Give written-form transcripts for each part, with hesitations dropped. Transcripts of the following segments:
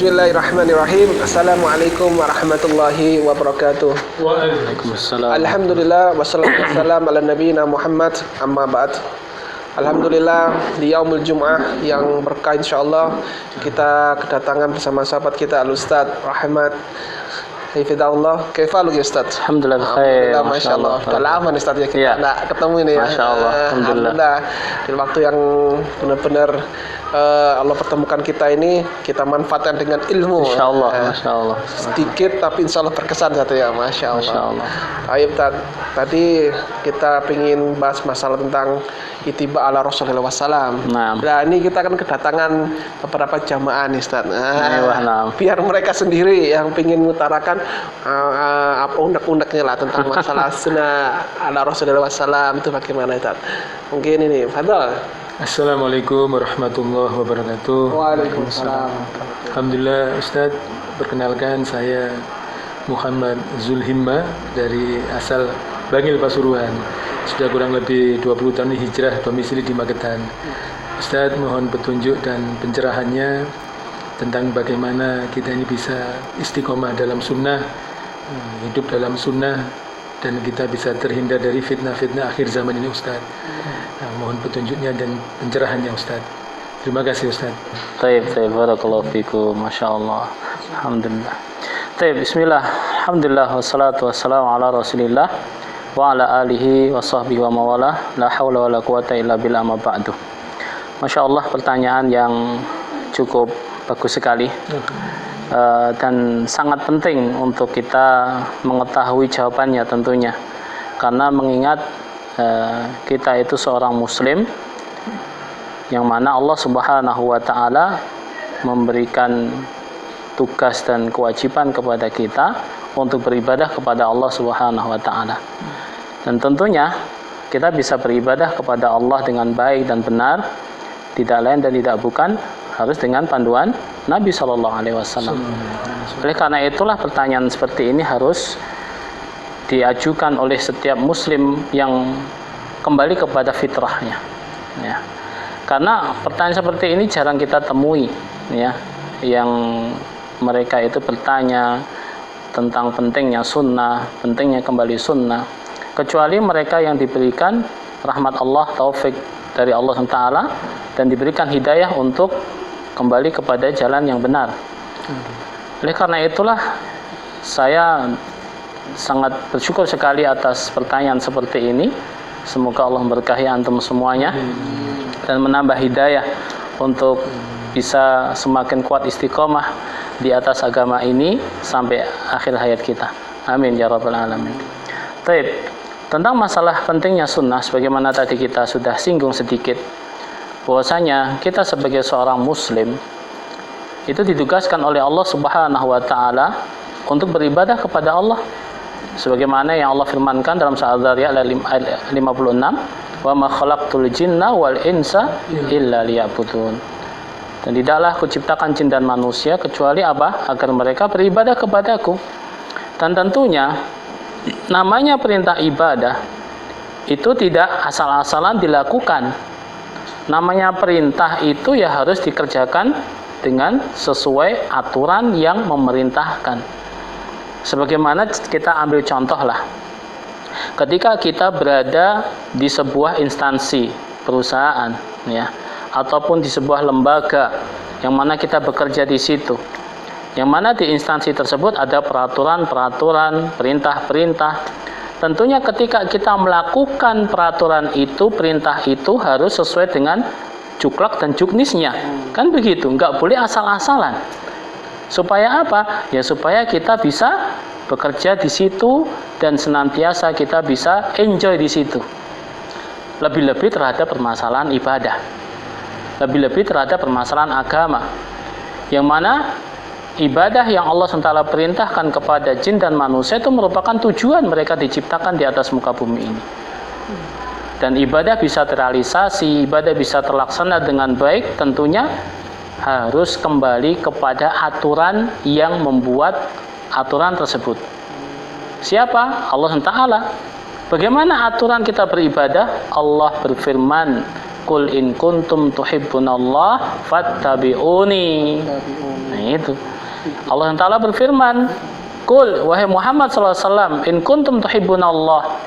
Bismillahirrahmanirrahim. Assalamualaikum warahmatullahi wabarakatuh. Waalaikumsalam. Alhamdulillah wassalatu wassalamu ala nabiyina Muhammad, amma ba'd. Alhamdulillah di yaumul Jum'ah yang berkah insyaallah kita kedatangan bersama sahabat kita Al-Ustaz Rahmat Hifidahullah. Kaifa lu Ustaz? Alhamdulillah khair. Masyaallah. Udah lama nih Ustaz ya kita enggak ketemu ini ya. Masyaallah. Alhamdulillah. Di waktu yang benar-benar Allah pertemukan kita ini, kita manfaatkan dengan ilmu. Insyaallah, masyaallah. Sedikit tapi insyaallah berkesan satu ya, masyaallah. Masyaallah. Ayo tadi kita ingin bahas masalah tentang ittiba ala Rasulullah wassalam. Nah, ini kita akan kedatangan beberapa jamaah nih Ustaz. Biar mereka sendiri yang ingin mengutarakan apa unek-uneknya lah tentang masalah sunnah ala Rasulullah wassalam itu bagaimana Ustaz? Mungkin ini, fadhal. Assalamualaikum warahmatullahi wabarakatuh. Waalaikumsalam. Alhamdulillah Ustadz, perkenalkan saya Muhammad Zulhimma dari asal Bangil Pasuruan. Sudah kurang lebih 20 tahun hijrah domisili di Magetan. Ustadz, mohon petunjuk dan pencerahannya tentang bagaimana kita ini bisa istiqomah dalam sunnah, hidup dalam sunnah, dan kita bisa terhindar dari fitnah-fitnah akhir zaman ini Ustadz. Mohon petunjuknya dan pencerahannya Ustadz. Terima kasih Ustadz. Baik, barakallahu fikum. Masyaallah. Alhamdulillah. Baik, bismillah. Alhamdulillah wassalatu wassalamu ala Rasulillah wa ala alihi wa sahbihi wa mawalah. La haula wala quwata illa billah ma ba'du. Masyaallah, pertanyaan yang cukup bagus sekali. Dan sangat penting untuk kita mengetahui jawabannya tentunya. Karena mengingat kita itu seorang muslim yang mana Allah Subhanahu wa taala memberikan tugas dan kewajiban kepada kita untuk beribadah kepada Allah Subhanahu wa taala. Dan tentunya kita bisa beribadah kepada Allah dengan baik dan benar, tidak lain dan tidak bukan harus dengan panduan Nabi Shallallahu Alaihi Wasallam. Oleh karena itulah pertanyaan seperti ini harus diajukan oleh setiap muslim yang kembali kepada fitrahnya, ya. Karena pertanyaan seperti ini jarang kita temui, ya, yang mereka itu bertanya tentang pentingnya sunnah, pentingnya kembali sunnah, kecuali mereka yang diberikan rahmat Allah, taufik dari Allah SWT, dan diberikan hidayah untuk kembali kepada jalan yang benar. Oleh karena itulah saya sangat bersyukur sekali atas pertanyaan seperti ini. Semoga Allah memberkahi antum semuanya dan menambah hidayah untuk bisa semakin kuat istiqomah di atas agama ini sampai akhir hayat kita. Amin ya rabbal alamin. Baik, tentang masalah pentingnya sunnah, sebagaimana tadi kita sudah singgung sedikit, bahwasanya kita sebagai seorang muslim itu ditugaskan oleh Allah Subhanahu wa taala untuk beribadah kepada Allah sebagaimana yang Allah firmankan dalam surah Az-Zariyat ayat 56, wa ma khalaqtul jinna wal insa illa liya'budun. Dan tidaklah kuciptakan jin dan manusia kecuali apa? Agar mereka beribadah kepadaku. Dan tentunya namanya perintah ibadah itu tidak asal-asalan dilakukan. Namanya perintah itu ya harus dikerjakan dengan sesuai aturan yang memerintahkan. Sebagaimana kita ambil contoh lah, ketika kita berada di sebuah instansi perusahaan, ya, ataupun di sebuah lembaga yang mana kita bekerja di situ, yang mana di instansi tersebut ada peraturan-peraturan, perintah-perintah. Tentunya ketika kita melakukan peraturan itu, perintah itu harus sesuai dengan juklak dan juknisnya, kan begitu, nggak boleh asal-asalan. Supaya apa? Ya supaya kita bisa bekerja di situ dan senantiasa kita bisa enjoy di situ. Lebih-lebih terhadap permasalahan ibadah. Lebih-lebih terhadap permasalahan agama. Yang mana ibadah yang Allah SWT perintahkan kepada jin dan manusia itu merupakan tujuan mereka diciptakan di atas muka bumi ini. Dan ibadah bisa terrealisasi, ibadah bisa terlaksana dengan baik, tentunya harus kembali kepada aturan yang membuat aturan tersebut. Siapa? Allah SWT. Bagaimana aturan kita beribadah? Allah berfirman, Qul in kuntum tuhibbunallah fattabi'uni. Nah itu. Allah Ta'ala berfirman, Qul, wahai Muhammad SAW, in kuntum tuhibbunallah.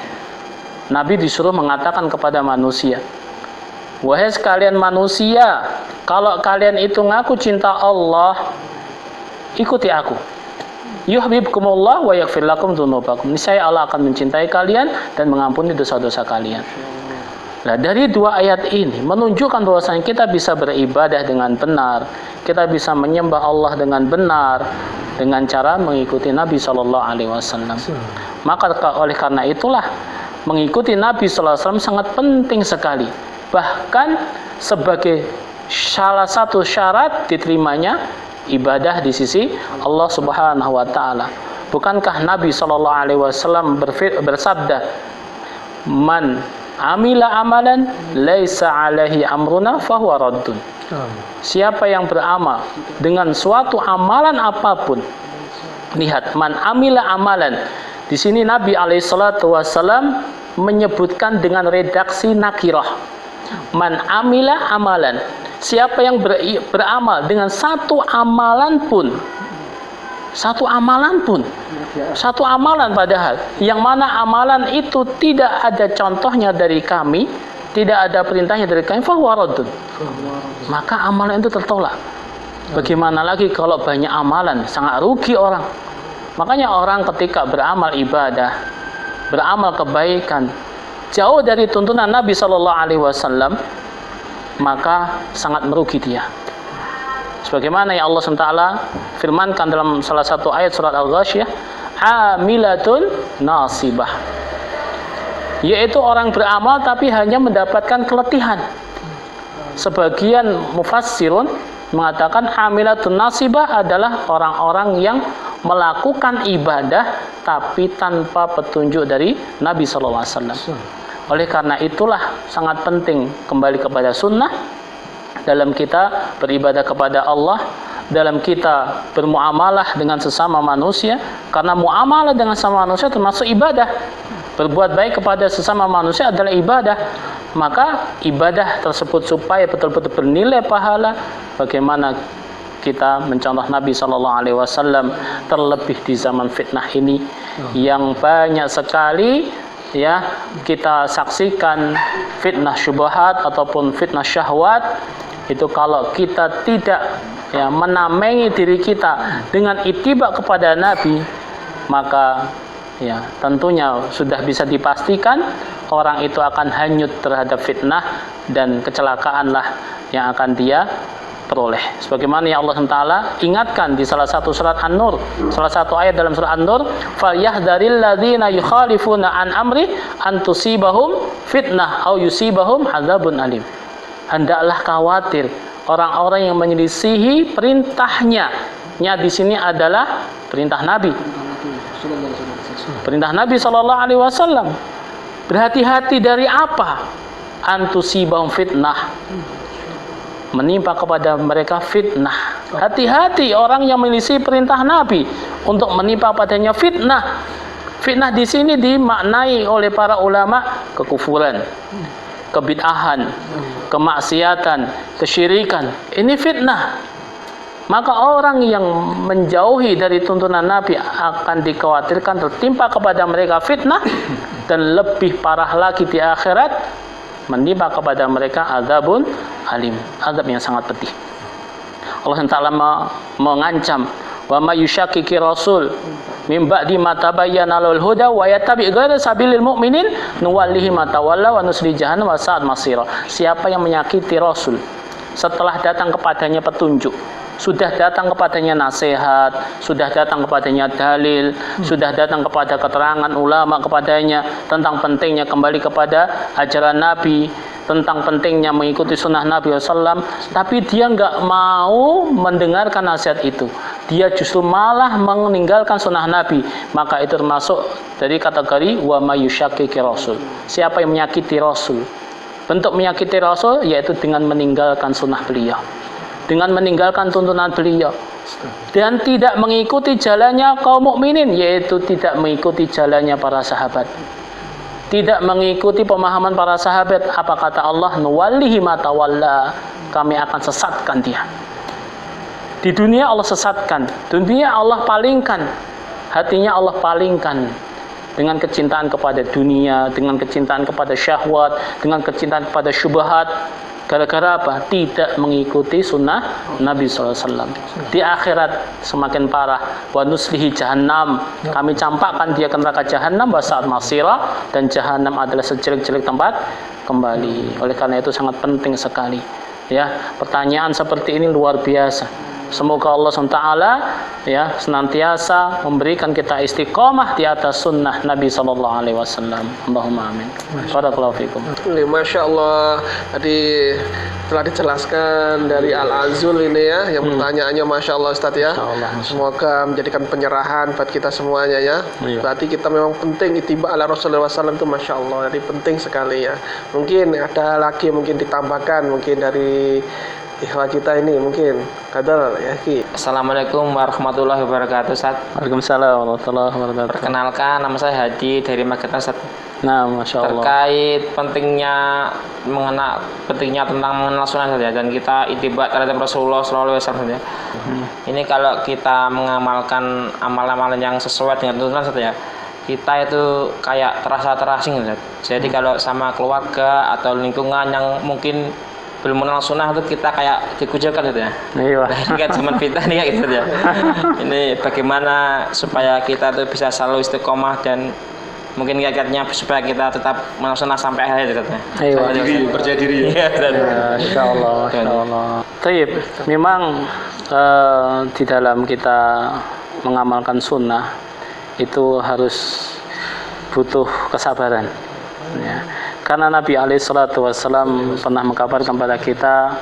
Nabi disuruh mengatakan kepada manusia, wahai sekalian manusia, kalau kalian itu ngaku cinta Allah, ikuti aku. Yuhibbukumullah wa yaghfir lakum dzunubakum. Niscaya Allah akan mencintai kalian dan mengampuni dosa-dosa kalian. Nah, dari dua ayat ini menunjukkan bahwasanya kita bisa beribadah dengan benar, kita bisa menyembah Allah dengan benar dengan cara mengikuti Nabi Shallallahu Alaihi Wasallam. Maka oleh karena itulah mengikuti Nabi Shallallahu Alaihi Wasallam sangat penting sekali. Bahkan sebagai salah satu syarat diterimanya ibadah di sisi Allah Subhanahu wa taala. Bukankah Nabi sallallahu alaihi wasallam bersabda, "Man amila amalan laisa alaihi amruna fahuwa raddun." Siapa yang beramal dengan suatu amalan apapun. Lihat, man amila amalan. Di sini Nabi alaihi salatu wasallam menyebutkan dengan redaksi nakirah. Man amila amalan. Siapa yang beramal dengan satu amalan pun, satu amalan padahal, yang mana amalan itu tidak ada contohnya dari kami, tidak ada perintahnya dari kami, fahuwa raddun. Maka amalan itu tertolak. Bagaimana lagi kalau banyak amalan, sangat rugi orang. Makanya orang ketika beramal ibadah, beramal kebaikan, jauh dari tuntunan Nabi Shallallahu Alaihi Wasallam, maka sangat merugi dia. Sebagaimana yang Allah SWT firmankan dalam salah satu ayat surat Al-Ghasyiyah, amilatun nasibah, yaitu orang beramal tapi hanya mendapatkan keletihan. Sebagian mufassirun mengatakan amilatun nasibah adalah orang-orang yang melakukan ibadah tapi tanpa petunjuk dari Nabi SAW. Oleh karena itulah sangat penting kembali kepada sunnah dalam kita beribadah kepada Allah, dalam kita bermuamalah dengan sesama manusia, karena muamalah dengan sesama manusia termasuk ibadah. Berbuat baik kepada sesama manusia adalah ibadah. Maka ibadah tersebut supaya betul-betul bernilai pahala, bagaimana kita mencontoh Nabi SAW, terlebih di zaman fitnah ini yang banyak sekali ya kita saksikan fitnah syubhat ataupun fitnah syahwat. Itu kalau kita tidak ya menamengi diri kita dengan ittiba kepada Nabi, maka ya tentunya sudah bisa dipastikan orang itu akan hanyut terhadap fitnah dan kecelakaanlah yang akan dia peroleh. Sebagaimana yang Allah Taala ingatkan di salah satu surat An-Nur, salah satu ayat dalam surat An-Nur, "Falyahdharil ladzina yukhalifuna an amri an tusibahum fitnah au yusibahum adzabun alim." Hendaklah khawatir orang-orang yang menyelisihi perintahnya. Nya di sini adalah perintah Nabi. Perintah Nabi sallallahu alaihi wasallam. Berhati-hati dari apa? An tusibahum fitnah. Menimpa kepada mereka fitnah. Hati-hati orang yang menyelisih perintah Nabi untuk menimpa padanya fitnah. Fitnah di sini dimaknai oleh para ulama kekufuran, kebid'ahan, kemaksiatan, kesyirikan. Ini fitnah. Maka orang yang menjauhi dari tuntunan Nabi akan dikhawatirkan tertimpa kepada mereka fitnah, dan lebih parah lagi di akhirat menimpa kepada mereka azabun alim, azab yang sangat pedih. Allah Taala mengancam, wa may yushakkiki rasul min ba'di ma tabayyana lahul huda wa yattabi' ghayra sabilil mu'minin nuwallihi ma tawalla wa nusli jahannam wa sa'at masira. Siapa yang menyakiti rasul setelah datang kepadanya petunjuk, sudah datang kepadanya nasihat, sudah datang kepadanya dalil, sudah datang kepada keterangan ulama kepadanya tentang pentingnya kembali kepada ajaran Nabi, tentang pentingnya mengikuti sunnah Nabi SAW, tapi dia nggak mau mendengarkan nasihat itu, dia justru malah meninggalkan sunnah Nabi, maka itu termasuk dari kategori wa may yushakkiki rasul. Siapa yang menyakiti rasul? Bentuk menyakiti rasul yaitu dengan meninggalkan sunnah beliau, dengan meninggalkan tuntunan beliau, dan tidak mengikuti jalannya kaum mukminin, yaitu tidak mengikuti jalannya para sahabat. tidak mengikuti pemahaman para sahabat, apa kata Allah? Nuwallihi ma tawalla, kami akan sesatkan dia. Di dunia Allah sesatkan, dunia Allah palingkan, hatinya Allah palingkan dengan kecintaan kepada dunia, dengan kecintaan kepada syahwat, dengan kecintaan kepada syubhat. Gara-gara apa? Tidak mengikuti sunnah Nabi SAW. Di akhirat semakin parah. Wa nuslihi jahannam, kami campakkan dia ke neraka jahannam, wa sa'at masira, dan jahannam adalah sejelek-jelek tempat kembali. Oleh karena itu sangat penting sekali. Ya, pertanyaan seperti ini luar biasa. Semoga Allah SWT ya senantiasa memberikan kita istiqomah di atas sunnah Nabi SAW. Allahumma amin. Barakallahu fikum. Masya Allah, tadi telah dijelaskan dari Al-Azul ini ya, yang pertanyaannya Masya Allah Ustaz ya. Semoga menjadikan penyerahan buat kita semuanya ya. Berarti kita memang penting ittiba ala Rasulullah SAW itu Masya Allah, jadi penting sekali ya. Mungkin ada lagi mungkin ditambahkan mungkin dari ikhwah kita ini mungkin kadal ya Ki. Assalamualaikum warahmatullahi wabarakatuh Ustaz. Waalaikumsalam warahmatullahi wabarakatuh. Perkenalkan, nama saya Hadi dari Magetan Ustaz. Nah, Masya Allah. Terkait pentingnya tentang mengenal sunnah saja, dan kita ittiba terhadap Rasulullah SAW saja. Ini kalau kita mengamalkan amal-amalan yang sesuai dengan tuntunan saja, kita itu kayak terasa terasing Ustaz. Jadi kalau sama keluarga atau lingkungan yang mungkin belum mengenal sunnah itu kita kayak dikucilkan gitu ya. Iya. Ini kan zaman fitnah nih gitu ya. Ini bagaimana supaya kita tuh bisa selalu istiqomah dan mungkin kiat-kiatnya supaya kita tetap mengenal sunnah sampai akhir gitu ya. Iya. Percaya diri. Iya. Insyaallah, insyaallah. Taib, memang di dalam kita mengamalkan sunnah itu harus butuh kesabaran. Ya. Karena Nabi SAW pernah mengkabarkan kepada kita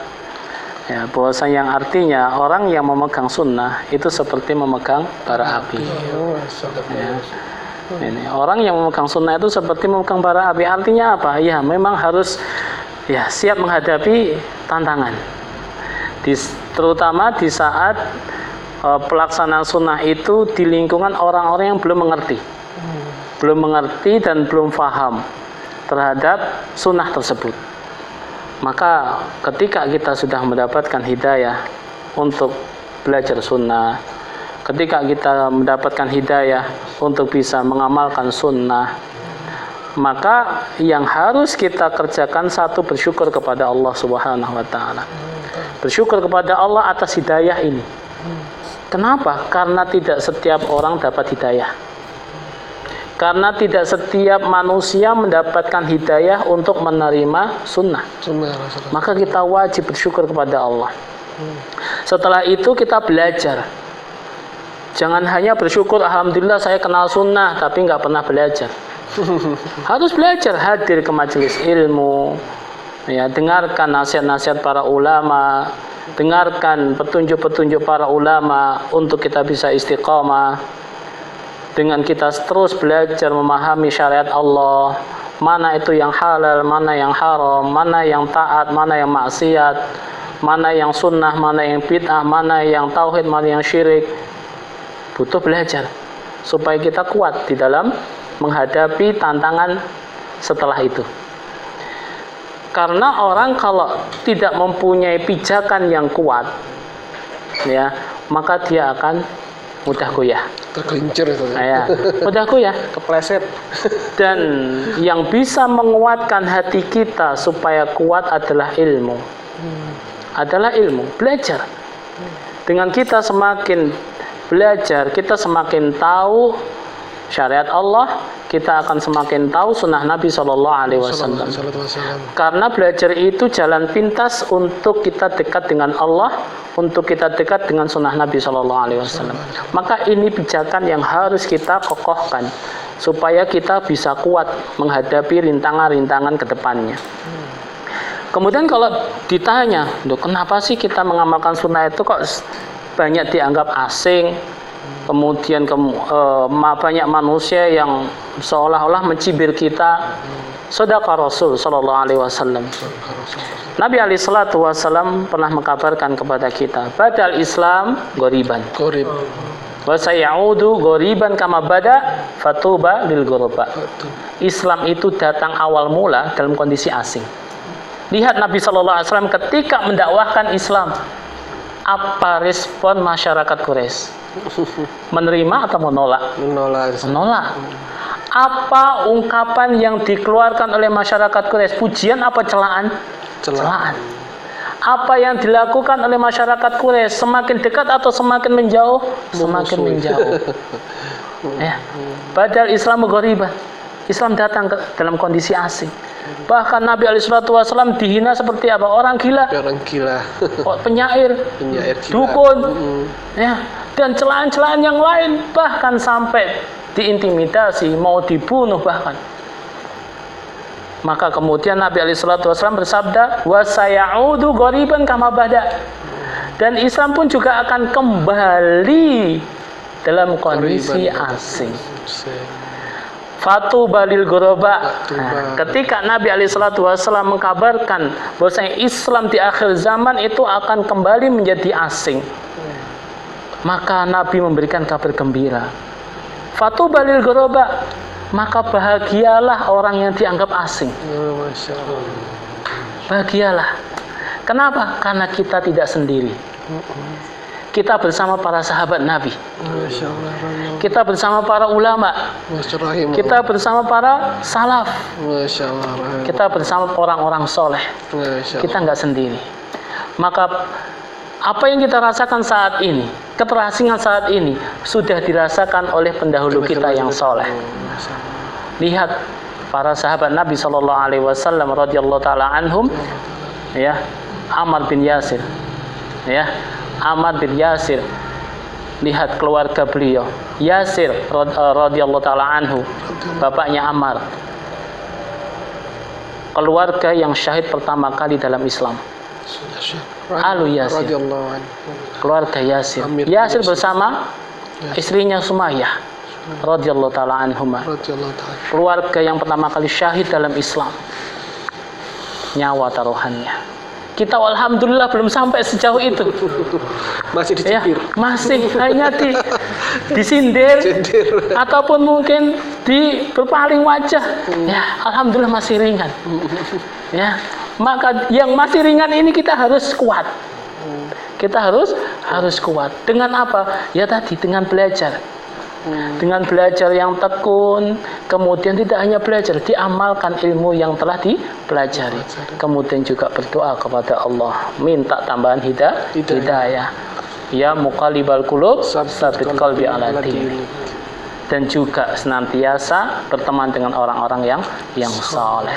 ya, bahwasanya yang artinya orang yang memegang sunnah itu seperti memegang bara api. Ya. Ini, orang yang memegang sunnah itu seperti memegang bara api. Artinya apa? Ya memang harus ya siap menghadapi tantangan. Terutama di saat pelaksanaan sunnah itu di lingkungan orang-orang yang belum mengerti dan belum paham terhadap sunnah tersebut. Maka ketika kita sudah mendapatkan hidayah untuk belajar sunnah, ketika kita mendapatkan hidayah untuk bisa mengamalkan sunnah, maka yang harus kita kerjakan satu, bersyukur kepada Allah Subhanahu wa Ta'ala. Bersyukur kepada Allah atas hidayah ini. Kenapa? Karena tidak setiap orang dapat hidayah. Karena tidak setiap manusia mendapatkan hidayah untuk menerima sunnah. Maka kita wajib bersyukur kepada Allah. Setelah itu kita belajar. Jangan hanya bersyukur, alhamdulillah saya kenal sunnah, tapi nggak pernah belajar. Harus belajar, hadir ke majelis ilmu, ya, dengarkan nasihat-nasihat para ulama, dengarkan petunjuk-petunjuk para ulama untuk kita bisa istiqamah. Dengan kita terus belajar memahami syariat Allah, mana itu yang halal, mana yang haram, mana yang taat, mana yang maksiat, mana yang sunnah, mana yang bid'ah, mana yang tauhid, mana yang syirik. Butuh belajar supaya kita kuat di dalam menghadapi tantangan setelah itu. Karena orang kalau tidak mempunyai pijakan yang kuat, ya, maka dia akan mudah goyah. Tergelincir itu. Ya, mudah goyah, kepleset. Dan yang bisa menguatkan hati kita supaya kuat adalah ilmu. Adalah ilmu, belajar. Dengan kita semakin belajar, kita semakin tahu syariat Allah, kita akan semakin tahu sunnah Nabi SAW. Karena belajar itu jalan pintas untuk kita dekat dengan Allah, untuk kita dekat dengan sunnah Nabi SAW. Maka ini pijakan yang harus kita kokohkan supaya kita bisa kuat menghadapi rintangan-rintangan ke depannya. Kemudian kalau ditanya, kenapa sih kita mengamalkan sunnah itu kok banyak dianggap asing? Kemudian banyak manusia yang seolah-olah mencibir kita. Shadaqa Rasul sallallahu alaihi wasallam. Nabi alaihi salatu wasallam pernah mengkabarkan kepada kita, badal Islam ghoriban. Wa sayaudu ghoriban kama bada fatuba lil ghuraba. Islam itu datang awal mula dalam kondisi asing. Lihat Nabi sallallahu alaihi wasallam ketika mendakwahkan Islam, apa respon masyarakat Quraisy? Menerima atau menolak? Menolak. Apa ungkapan yang dikeluarkan oleh masyarakat Quraisy? Pujian apa celaan? Celaan. Apa yang dilakukan oleh masyarakat Quraisy? Semakin dekat atau semakin menjauh? Semakin menjauh. Ya. Padahal Islam ghoriban. Islam datang dalam kondisi asing. Bahkan Nabi SAW dihina seperti apa? Orang gila. Penyair gila. Dukun. Ya. Dan celaan-celaan yang lain, bahkan sampai diintimidasi, mau dibunuh bahkan. Maka kemudian Nabi SAW bersabda, wa sayaudu ghoriban kama bada. Dan Islam pun juga akan kembali dalam kondisi asing. Fatuba lil ghuraba. Ketika Nabi SAW mengkabarkan bahwasanya Islam di akhir zaman itu akan kembali menjadi asing, maka Nabi memberikan kabar gembira. Fatuba lil ghuraba, maka bahagialah orang yang dianggap asing. Bahagialah. Kenapa? Karena kita tidak sendiri. Kita bersama para sahabat Nabi. Kita bersama para ulama. Kita bersama para salaf. Kita bersama orang-orang soleh. Kita nggak sendiri. Maka apa yang kita rasakan saat ini, keterasingan saat ini, sudah dirasakan oleh pendahulu kita yang soleh. Lihat para sahabat Nabi Sallallahu Alaihi Wasallam radhiyallahu taala anhum, ya, Ammar bin Yasir, ya, Ammar bin Yasir. Lihat keluarga beliau, Yasir radhiyallahu taala anhu, bapaknya Ammar, keluarga yang syahid pertama kali dalam Islam. Alu Yasir, keluarga Yasir. Yasir bersama istrinya Sumayyah radhiyallahu taala anhuma, keluarga yang pertama kali syahid dalam Islam. Nyawa taruhannya. Kita alhamdulillah belum sampai sejauh itu. Masih dicibir. Ya, masih hanya disindir ataupun mungkin berpaling wajah. Ya, alhamdulillah masih ringan. Ya. Maka yang masih ringan ini kita harus kuat. Kita harus kuat. Dengan apa? Ya tadi, dengan belajar. Dengan belajar yang tekun, kemudian tidak hanya belajar, diamalkan ilmu yang telah dipelajari. Kemudian juga berdoa kepada Allah, minta tambahan hidayah. Ya muqallibal qulub, tsabbit qalbi ala dinik. Dan juga senantiasa berteman dengan orang-orang yang saleh,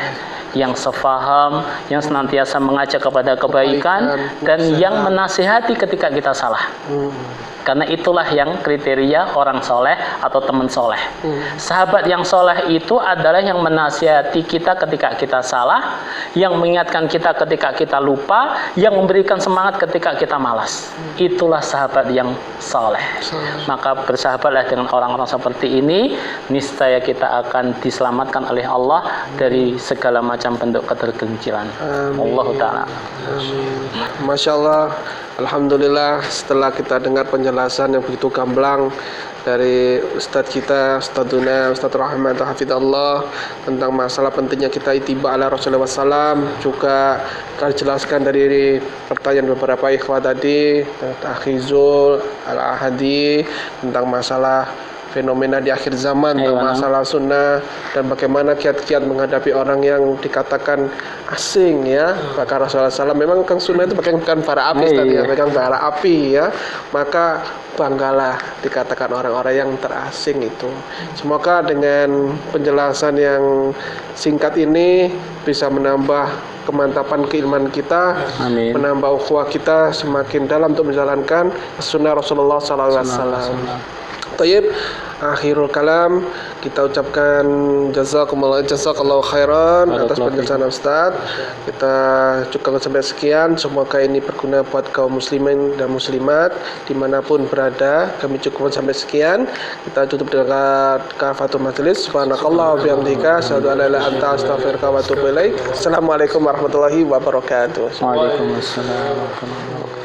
yang sefaham, yang senantiasa mengajak kepada kebaikan dan yang menasihati ketika kita salah. Karena itulah yang kriteria orang soleh atau teman soleh. Sahabat yang soleh itu adalah yang menasihati kita ketika kita salah, yang mengingatkan kita ketika kita lupa, yang memberikan semangat ketika kita malas. Itulah sahabat yang soleh. Maka bersahabatlah dengan orang-orang seperti ini, niscaya kita akan diselamatkan oleh Allah dari segala macam bentuk ketergelinciran. Allah Ta'ala. Masya Allah. Alhamdulillah, setelah kita dengar penjelasan yang begitu gamblang dari Ustadz kita, Ustadzuna, Ustadz Rahmat Hafidhullah, tentang masalah pentingnya kita ittiba ala Rasulullah SAW, juga telah dijelaskan dari pertanyaan beberapa ikhwah tadi, Akhizul, Al-Ahadi, tentang masalah fenomena di akhir zaman, tentang masalah sunnah, dan bagaimana kiat-kiat menghadapi orang yang dikatakan asing, ya. Maka Rasulullah SAW memang kan sunnah itu bukan bara api, tadi ya, pegang bara api, ya. Maka banggalah dikatakan orang-orang yang terasing itu. Semoga dengan penjelasan yang singkat ini bisa menambah kemantapan keilmuan kita, amin, menambah ukhuwah kita semakin dalam untuk menjalankan sunnah Rasulullah SAW. Tayyib, akhirul kalam, kita ucapkan jazakallahu khairan atas penjelasan Ustaz. Kita cukupkan sampai sekian. Semoga ini berguna buat kaum muslimin dan muslimat dimanapun berada. Kami cukupkan sampai sekian. Kita tutup dengan kafatul majelis. Subhanakallah wa bihamdika, asyhadu an la ilaha illa anta, astaghfiruka wa atubu ilaik. Assalamualaikum warahmatullahi wabarakatuh. Waalaikumsalam warahmatullahi wabarakatuh.